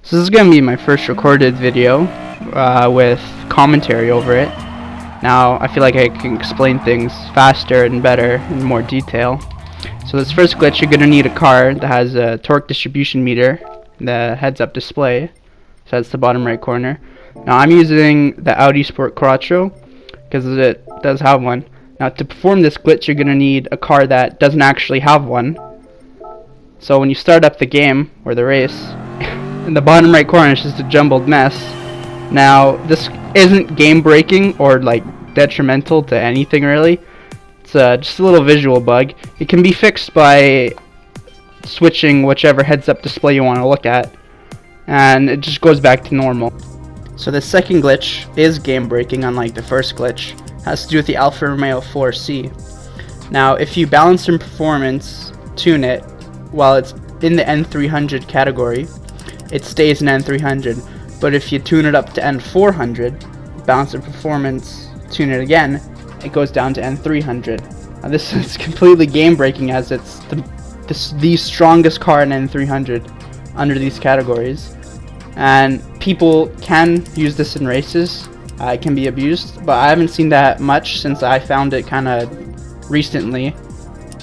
So this is going to be my first recorded video with commentary over it. Now I feel like I can explain things faster and better in more detail. So this first glitch, you're going to need a car that has a torque distribution meter, the heads-up display, so that's the bottom right corner. Now I'm using the Audi Sport Quattro because it does have one. Now to perform this glitch, you're going to need a car that doesn't actually have one. So when you start up the game, or the race, in the bottom right corner is just a jumbled mess. Now this isn't game breaking or like detrimental to anything really. It's just a little visual bug. It can be fixed by switching whichever heads-up display you want to look at, and it just goes back to normal. So the second glitch is game breaking, unlike the first glitch. It has to do with the Alfa Romeo 4C. Now if you balance and performance tune it while it's in the N300 category, it stays in N300, but if you tune it up to N400, balance and performance, tune it again, it goes down to N300. Now this is completely game breaking, as it's the strongest car in N300 under these categories, and people can use this in races. It can be abused, but I haven't seen that much since I found it kind of recently,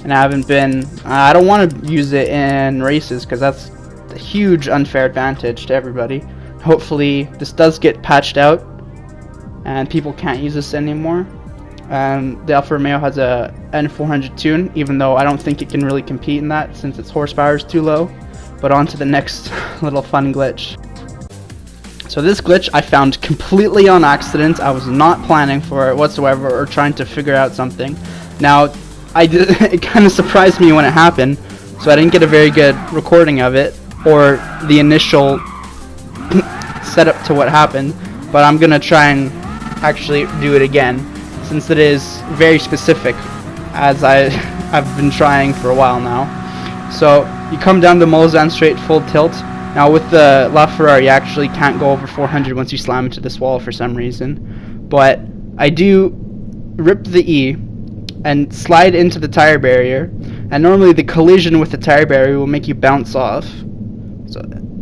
and I don't want to use it in races because that's a huge unfair advantage to everybody. Hopefully this does get patched out and people can't use this anymore. The Alfa Romeo has a N400 tune, even though I don't think it can really compete in that since its horsepower is too low. But on to the next little fun glitch. So this glitch I found completely on accident. I was not planning for it whatsoever or trying to figure out something. Now it kind of surprised me when it happened, so I didn't get a very good recording of it or the initial setup to what happened, but I'm gonna try and actually do it again since it is very specific, as I've been trying for a while now. So you come down the Mulsanne straight full tilt. Now with the LaFerrari you actually can't go over 400 once you slam into this wall for some reason, but I do rip the E and slide into the tire barrier, and normally the collision with the tire barrier will make you bounce off.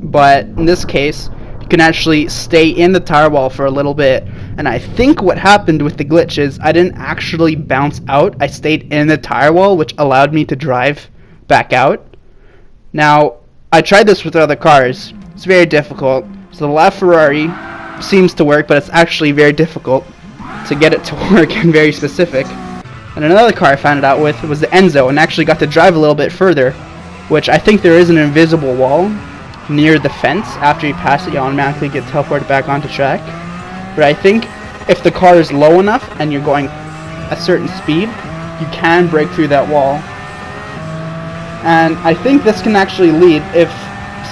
But in this case, you can actually stay in the tire wall for a little bit, and I think what happened with the glitch is I didn't actually bounce out, I stayed in the tire wall, which allowed me to drive back out. Now, I tried this with other cars. It's very difficult. So the LaFerrari seems to work, but it's actually very difficult to get it to work and very specific. And another car I found it out with was the Enzo, and actually got to drive a little bit further, which I think there is an invisible wall near the fence. After you pass it, you automatically get teleported back onto track. But I think if the car is low enough and you're going a certain speed, you can break through that wall. And I think this can actually lead, if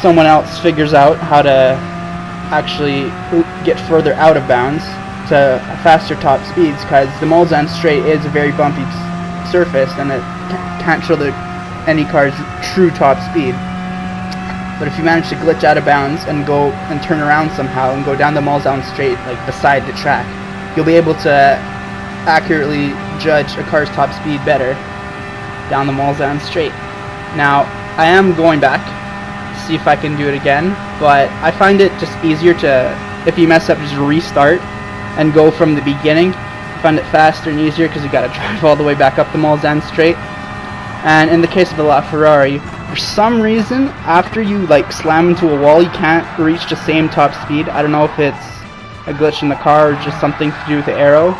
someone else figures out how to actually get further out of bounds, to faster top speeds, because the Mulsanne straight is a very bumpy surface and it can't show any car's true top speed. But if you manage to glitch out of bounds and go and turn around somehow and go down the Mulsanne straight, like beside the track, you'll be able to accurately judge a car's top speed better down the Mulsanne straight. Now I am going back to see if I can do it again, but I find it just easier to, if you mess up, just restart and go from the beginning. I find it faster and easier because you gotta drive all the way back up the Mulsanne straight. And in the case of the LaFerrari, for some reason, after you like slam into a wall, you can't reach the same top speed. I don't know if it's a glitch in the car or just something to do with the aero,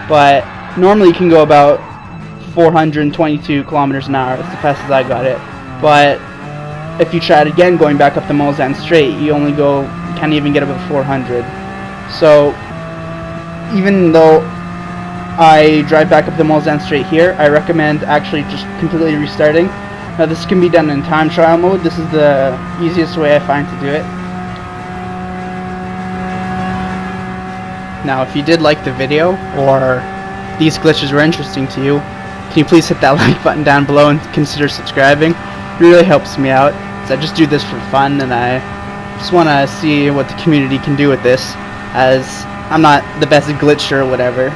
but normally you can go about 422 kilometers an hour. That's the fastest I got it. But if you try it again, going back up the Mulsanne straight, you can't even get above 400. So even though I drive back up the Mulsanne straight here, I recommend actually just completely restarting. Now this can be done in time trial mode. This is the easiest way I find to do it. Now if you did like the video, or these glitches were interesting to you, can you please hit that like button down below and consider subscribing? It really helps me out, because I just do this for fun and I just want to see what the community can do with this, as I'm not the best glitcher or whatever.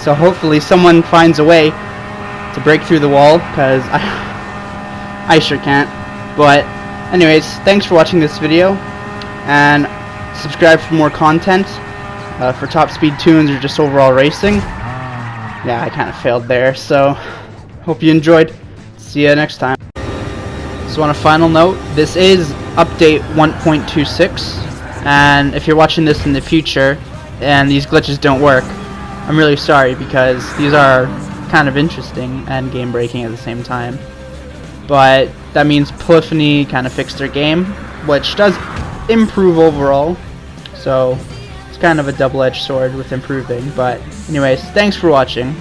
So hopefully someone finds a way to break through the wall, because I sure can't. But anyways, thanks for watching this video. and subscribe for more content for top speed tunes or just overall racing. Yeah, I kind of failed there, so hope you enjoyed. See ya next time. So on a final note, this is update 1.26, and if you're watching this in the future and these glitches don't work, I'm really sorry, because these are kind of interesting and game breaking at the same time. But that means Polyphony kind of fixed their game, which does improve overall, so it's kind of a double-edged sword with improving. But anyways, thanks for watching.